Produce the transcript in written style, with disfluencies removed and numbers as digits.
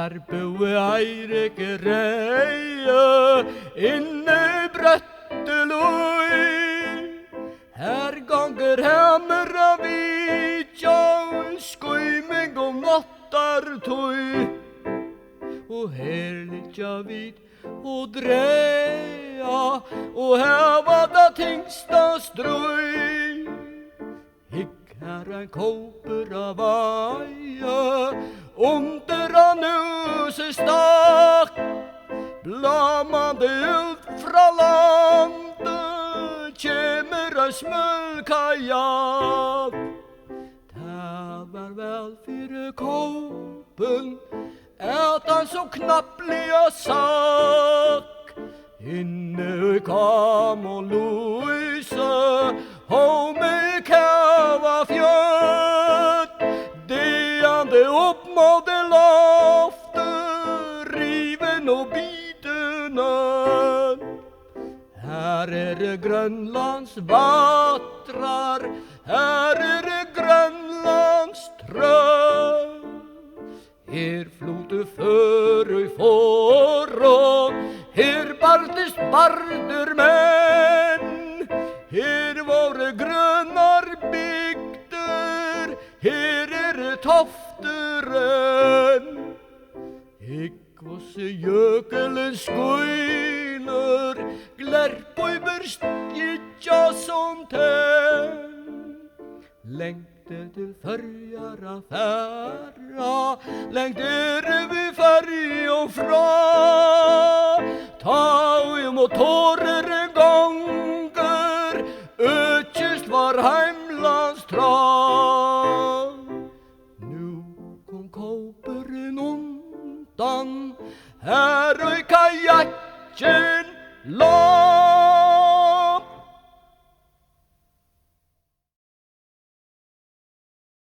Her boi Eirik Reie inne Brøtteløy. Her ganger hemra vitja skuiming om nattartøy. Og her litja vid og drea og heva da tingsta strøy. Hikk her en kåper av vaia under han huset stakk. Blamande ut fra landet kjemer ei smølkajak. Det var vel fire kåpen at han så knapplega sakk. Inne i kam og Louise og med kava fjøt. Det opp mot det loftet, riven og bitene. Her det Grønlands vatrar, her det Grønlands trø. Her flote førøy forråd, her bardes barder menn. Her våre grønnar bygder, her det tofteren. Hikk vosse gjøkelen skuiler, glerpøyber stjitja som tenn. Lengte til førjara færa, lengtere vi færja fra. Ta og tårer ganger, økest var heimlands tra. Nu kom kåperen undan, her og kajakken lå.